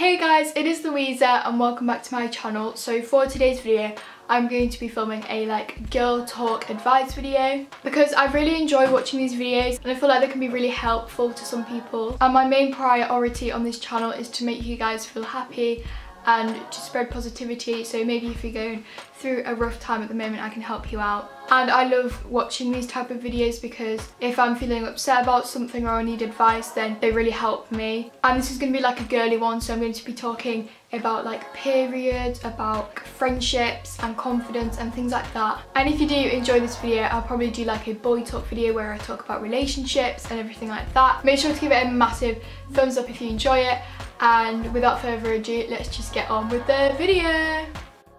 Hey guys, it is Louisa and welcome back to my channel. So for today's video, I'm going to be filming a girl talk advice video because I really enjoy watching these videos and I feel like they can be really helpful to some people. And my main priority on this channel is to make you guys feel happy and to spread positivity. So maybe if you're going through a rough time at the moment, I can help you out. And I love watching these type of videos because if I'm feeling upset about something or I need advice, then they really help me. And this is going to be like a girly one, so I'm going to be talking about periods, about friendships and confidence and things like that. And if you do enjoy this video, I'll probably do a boy talk video where I talk about relationships and everything like that. Make sure to give it a massive thumbs up if you enjoy it. And without further ado, let's just get on with the video.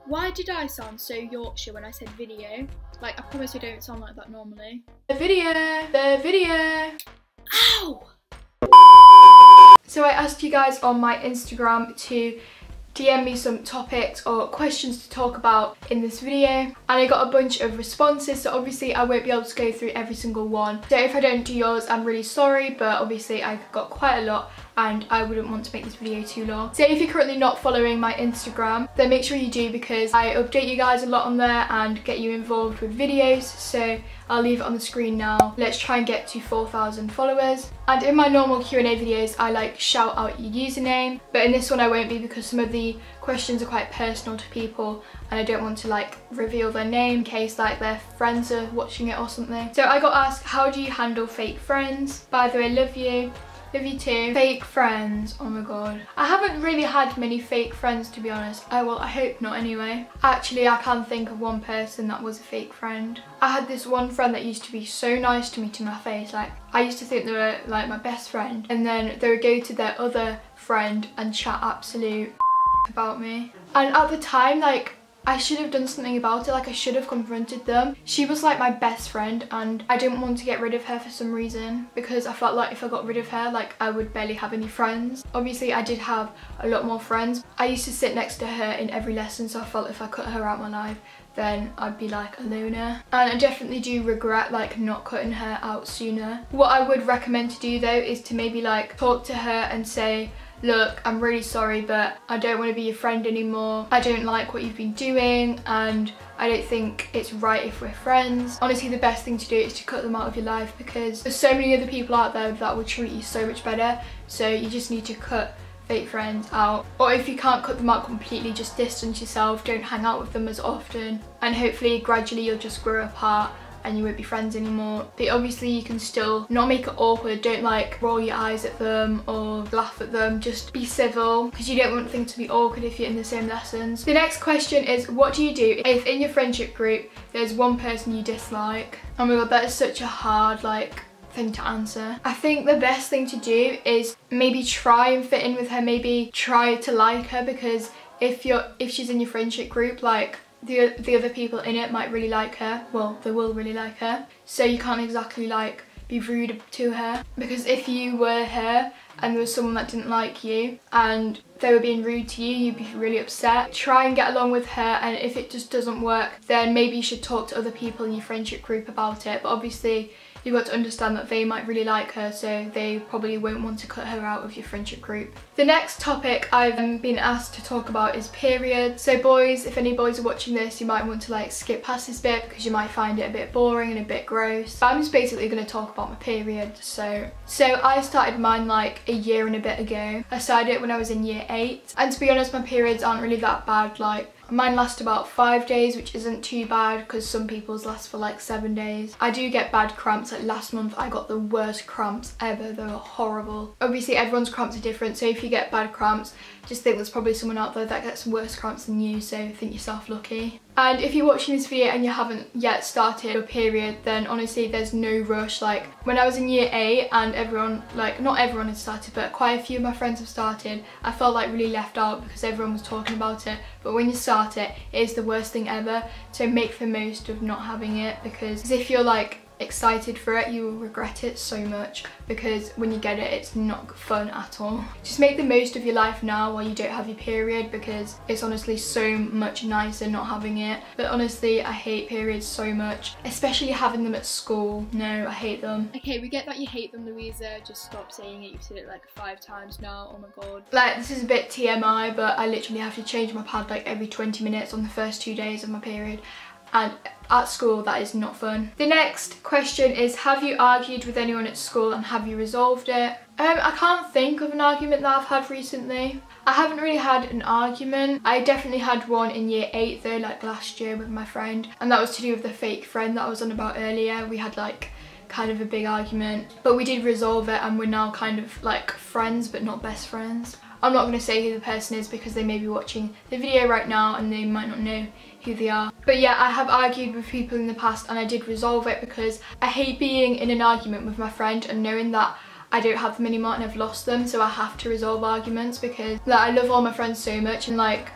Why did I sound so Yorkshire when I said video? I promise I don't sound like that normally. The video. Ow! So I asked you guys on my Instagram to DM me some topics or questions to talk about in this video, and I got a bunch of responses, so obviously I won't be able to go through every single one. So if I don't do yours, I'm really sorry, but obviously I got quite a lot and I wouldn't want to make this video too long. So if you're currently not following my Instagram, then make sure you do, because I update you guys a lot on there and get you involved with videos. So I'll leave it on the screen now. Let's try and get to 4,000 followers. And in my normal Q&A videos, I shout out your username, but in this one I won't be because some of the questions are quite personal to people and I don't want to reveal their name in case their friends are watching it or something. So I got asked, how do you handle fake friends? By the way, love you. Love you too. Fake friends, oh my god. I haven't really had many fake friends, to be honest. I hope not anyway. Actually, I can think of one person that was a fake friend. I had this one friend that used to be so nice to me to my face. I used to think they were my best friend, and then they would go to their other friend and chat absolute about me. And at the time, I should have done something about it. I should have confronted them. She was my best friend and I didn't want to get rid of her for some reason, because I felt if I got rid of her, I would barely have any friends. Obviously I did have a lot more friends. I used to sit next to her in every lesson, so I felt if I cut her out my life, then I'd be a loner. And I definitely do regret not cutting her out sooner. What I would recommend to do though is to maybe talk to her and say, look, I'm really sorry, but I don't want to be your friend anymore. I don't like what you've been doing and I don't think it's right if we're friends. Honestly, the best thing to do is to cut them out of your life, because there's so many other people out there that will treat you so much better. So you just need to cut fake friends out. Or if you can't cut them out completely, just distance yourself. Don't hang out with them as often. And hopefully gradually you'll just grow apart and you won't be friends anymore. But obviously you can still not make it awkward. Don't roll your eyes at them or laugh at them. Just be civil, because you don't want things to be awkward if you're in the same lessons. The next question is, what do you do if in your friendship group there's one person you dislike? Oh my god, that is such a hard thing to answer. I think the best thing to do is maybe try and fit in with her, maybe try to like her, because if she's in your friendship group, the other people in it might really like her. Well, they will really like her. So you can't exactly be rude to her, because if you were her and there was someone that didn't like you and they were being rude to you, you'd be really upset. Try and get along with her, and if it just doesn't work, then maybe you should talk to other people in your friendship group about it. But obviously you've got to understand that they might really like her, so they probably won't want to cut her out of your friendship group. The next topic I've been asked to talk about is periods. So boys, if any boys are watching this, you might want to skip past this bit because you might find it a bit boring and a bit gross. But I'm just basically going to talk about my period. So I started mine a year and a bit ago. I started it when I was in year 8, and to be honest, my periods aren't really that bad. Mine last about 5 days, which isn't too bad because some people's last for 7 days. I do get bad cramps. Last month I got the worst cramps ever. They were horrible. Obviously everyone's cramps are different, so if you get bad cramps, just think there's probably someone out there that gets worse cramps than you, so think yourself lucky. And if you're watching this video and you haven't yet started your period, then honestly there's no rush. When I was in year 8 and everyone, not everyone had started, but quite a few of my friends have started, I felt really left out because everyone was talking about it. But when you start it, it is the worst thing ever, so make the most of not having it, because if you're excited for it, you will regret it so much, because when you get it, it's not fun at all. Just make the most of your life now while you don't have your period, because it's honestly so much nicer not having it. But honestly, I hate periods so much, especially having them at school. No, I hate them. Okay, we get that you hate them, Louisa. Just stop saying it. You've said it like 5 times now. Oh my god. Like, this is a bit TMI, but I literally have to change my pad like every 20 minutes on the first 2 days of my period. And at school, that is not fun. The next question is, have you argued with anyone at school and have you resolved it? I can't think of an argument that I've had recently. I haven't really had an argument. I definitely had one in year 8 though, like last year with my friend. And that was to do with the fake friend that I was on about earlier. We had like kind of a big argument, but we did resolve it and we're now kind of like friends but not best friends. I'm not going to say who the person is because they may be watching the video right now and they might not know who they are. But yeah, I have argued with people in the past and I did resolve it, because I hate being in an argument with my friend and knowing that I don't have them anymore and I've lost them, so I have to resolve arguments, because like, I love all my friends so much and like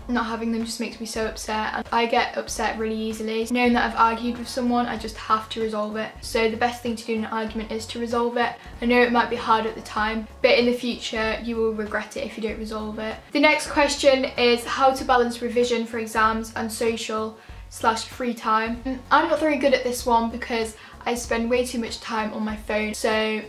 not having them just makes me so upset, and I get upset really easily. Knowing that I've argued with someone, I just have to resolve it. So the best thing to do in an argument is to resolve it. I know it might be hard at the time, but in the future you will regret it if you don't resolve it. The next question is how to balance revision for exams and social/free time. I'm not very good at this one because I spend way too much time on my phone, so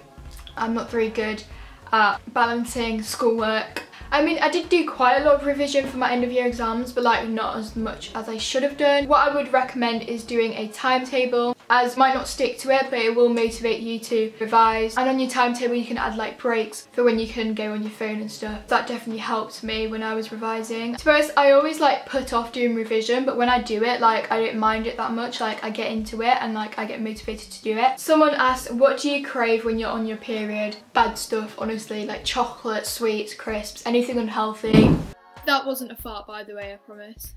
I'm not very good at balancing schoolwork. I mean, I did do quite a lot of revision for my end of year exams, but like not as much as I should have done. What I would recommend is doing a timetable, as you might not stick to it, but it will motivate you to revise. And on your timetable you can add like breaks for when you can go on your phone and stuff. That definitely helped me when I was revising. To be honest, I always like put off doing revision, but when I do it, like I don't mind it that much. Like I get into it and like I get motivated to do it. Someone asked, what do you crave when you're on your period? Bad stuff, honestly, like chocolate, sweets, crisps, anything unhealthy. That wasn't a fart, by the way, I promise.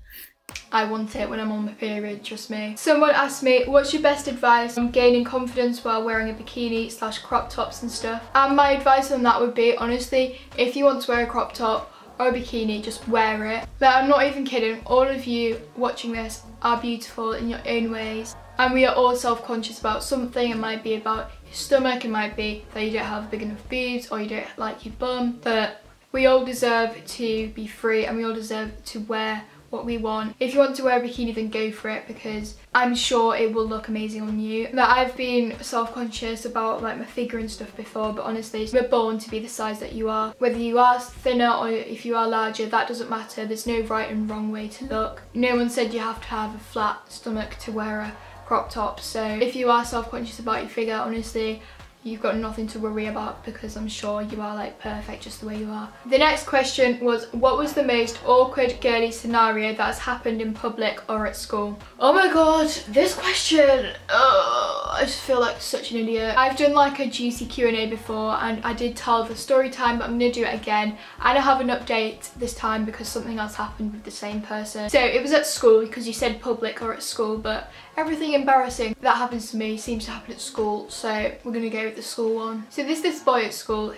I want it when I'm on my period, trust me. Someone asked me, what's your best advice on gaining confidence while wearing a bikini/crop tops and stuff? And my advice on that would be, honestly, if you want to wear a crop top or a bikini, just wear it. Like, I'm not even kidding, all of you watching this are beautiful in your own ways. And we are all self-conscious about something. It might be about your stomach, it might be that you don't have big enough boobs or you don't like your bum, but we all deserve to be free and we all deserve to wear what we want. If you want to wear a bikini, then go for it, because I'm sure it will look amazing on you. Like, I've been self-conscious about like my figure and stuff before, but honestly, we're born to be the size that you are. Whether you are thinner or if you are larger, that doesn't matter. There's no right and wrong way to look. No one said you have to have a flat stomach to wear a crop top, so if you are self-conscious about your figure, honestly, you've got nothing to worry about, because I'm sure you are like perfect just the way you are. The next question was, what was the most awkward girly scenario that has happened in public or at school? Oh my god, this question, I just feel like such an idiot. I've done like a juicy Q&A before and I did tell the story time, but I'm gonna do it again. And I have an update this time because something else happened with the same person. So it was at school, because you said public or at school, but everything embarrassing that happens to me seems to happen at school, so we're gonna go with the school one. So this boy at school,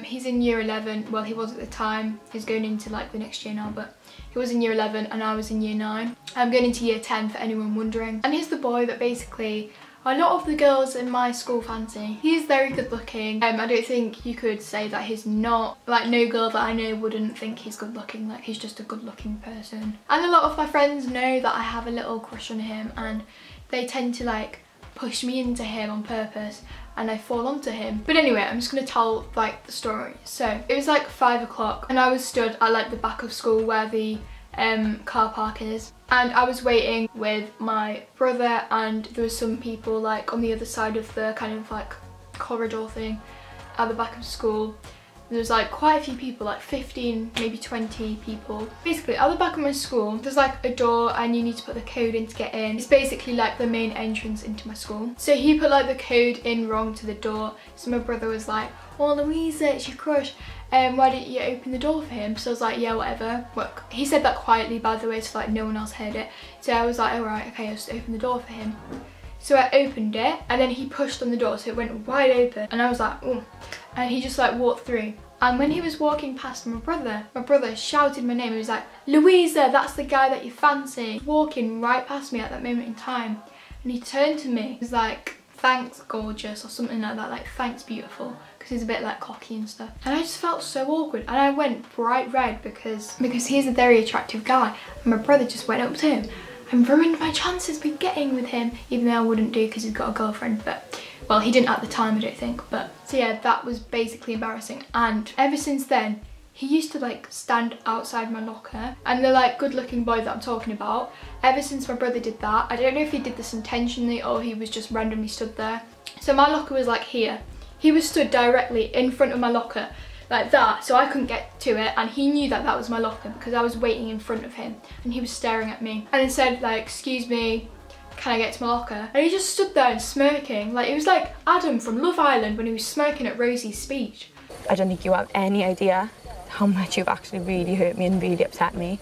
he's in year 11, well he was at the time, he's going into like the next year now, but he was in year 11 and I was in year 9. I'm going into year 10 for anyone wondering. And he's the boy that basically a lot of the girls in my school fancy. He's very good looking. I don't think you could say that he's not. Like, no girl that I know wouldn't think he's good looking. Like, he's just a good looking person. And a lot of my friends know that I have a little crush on him, and they tend to like push me into him on purpose and I fall onto him. But anyway, I'm just gonna tell like the story. So it was like 5 o'clock and I was stood at like the back of school where the car park is, and I was waiting with my brother, and there was some people like on the other side of the kind of like corridor thing at the back of school. There was like quite a few people, like 15, maybe 20 people. Basically at the back of my school there's like a door and you need to put the code in to get in. It's basically like the main entrance into my school. So he put like the code in wrong to the door, so my brother was like, oh Louisa, it's your crush, why didn't you open the door for him? So I was like, yeah, whatever. Look, he said that quietly, by the way, so like no one else heard it. So I was like, alright, okay, I'll just open the door for him. So I opened it and then he pushed on the door, so it went wide open, and I was like, oh, and he just like walked through. And when he was walking past my brother shouted my name. He was like, Louisa, that's the guy that you fancy. Walking right past me at that moment in time, and he turned to me. He was like, thanks gorgeous or something like that, like thanks beautiful, because he's a bit like cocky and stuff. And I just felt so awkward, and I went bright red because he's a very attractive guy, and my brother just went up to him and ruined my chances with getting with him, even though I wouldn't do because he's got a girlfriend. But well, he didn't at the time, I don't think. But so yeah, that was basically embarrassing. And ever since then, he used to like stand outside my locker, and the like good looking boy that I'm talking about, ever since my brother did that, I don't know if he did this intentionally or he was just randomly stood there. So my locker was like here. He was stood directly in front of my locker like that, so I couldn't get to it, and he knew that that was my locker because I was waiting in front of him, and he was staring at me. And he said like, excuse me, can I get to my locker? And he just stood there and smirking. Like it was like Adam from Love Island when he was smirking at Rosie's speech. I don't think you have any idea how much you've actually really hurt me and really upset me.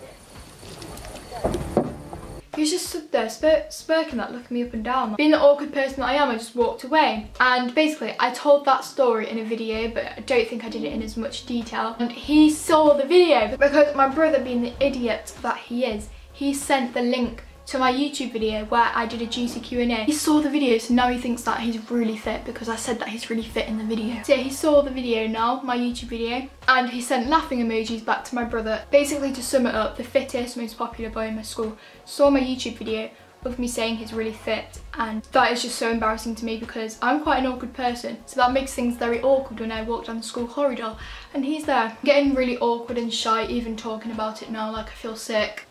He was just stood there smirking, like looking me up and down. Being the awkward person that I am, I just walked away. And basically I told that story in a video, but I don't think I did it in as much detail. And he saw the video because my brother, being the idiot that he is, he sent the link to my YouTube video where I did a juicy Q&A. He saw the video, so now he thinks that he's really fit because I said that he's really fit in the video. So yeah, he saw the video now, my YouTube video, and he sent laughing emojis back to my brother. Basically, to sum it up, the fittest, most popular boy in my school saw my YouTube video of me saying he's really fit, and that is just so embarrassing to me because I'm quite an awkward person, so that makes things very awkward when I walk down the school corridor and he's there. I'm getting really awkward and shy even talking about it now, like I feel sick.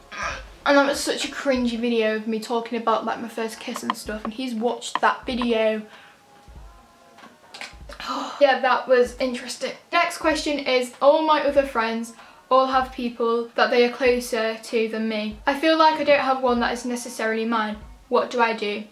And that was such a cringy video of me talking about like my first kiss and stuff, and he's watched that video. Yeah, that was interesting. Next question is, all my other friends all have people that they are closer to than me. I feel like I don't have one that is necessarily mine. What do I do?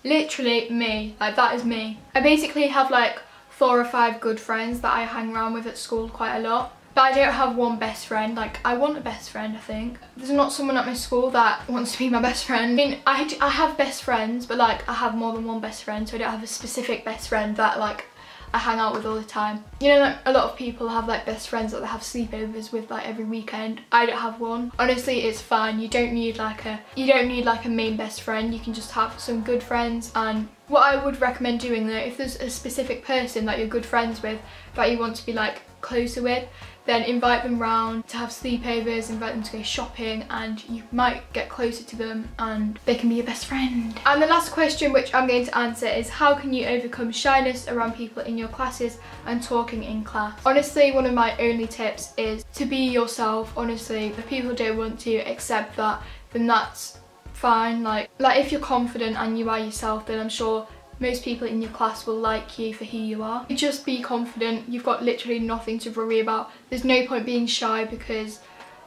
Literally me, like that is me. I basically have like 4 or 5 good friends that I hang around with at school quite a lot. But I don't have one best friend. Like, I want a best friend, I think. There's not someone at my school that wants to be my best friend. I mean, I have best friends, but like I have more than one best friend, so I don't have a specific best friend that like I hang out with all the time. You know, like a lot of people have like best friends that they have sleepovers with like every weekend. I don't have one. Honestly, it's fine. You don't need like a main best friend. You can just have some good friends. And what I would recommend doing though, if there's a specific person that you're good friends with that you want to be like closer with, then invite them round to have sleepovers, invite them to go shopping, and you might get closer to them and they can be your best friend. And the last question, which I'm going to answer, is how can you overcome shyness around people in your classes and talking in class? Honestly, one of my only tips is to be yourself. Honestly, if people don't want to accept that, then that's fine. Like if you're confident and you are yourself, then I'm sure most people in your class will like you for who you are. Just be confident. You've got literally nothing to worry about. There's no point being shy, because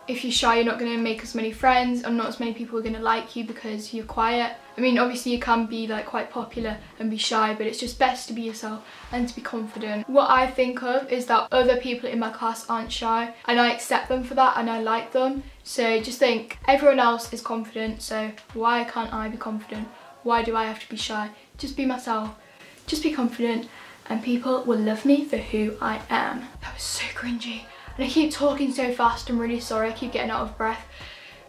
if you're shy, you're not going to make as many friends, and not as many people are going to like you because you're quiet. I mean, obviously you can be like quite popular and be shy, but it's just best to be yourself and to be confident. What I think of is that other people in my class aren't shy, and I accept them for that, and I like them. So just think, everyone else is confident, so why can't I be confident? Why do I have to be shy? Just be myself, just be confident, and people will love me for who I am. That was so cringy, and I keep talking so fast. I'm really sorry, I keep getting out of breath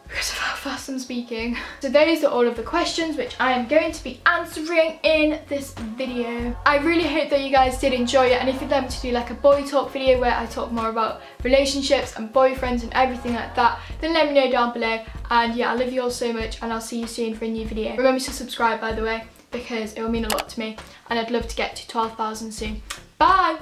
because of how fast I'm speaking. So those are all of the questions which I am going to be answering in this video. I really hope that you guys did enjoy it, and if you'd like me to do like a boy talk video where I talk more about relationships and boyfriends and everything like that, then let me know down below. And yeah, I love you all so much, and I'll see you soon for a new video. Remember to subscribe, by the way, because it will mean a lot to me, and I'd love to get to 12,000 soon. Bye!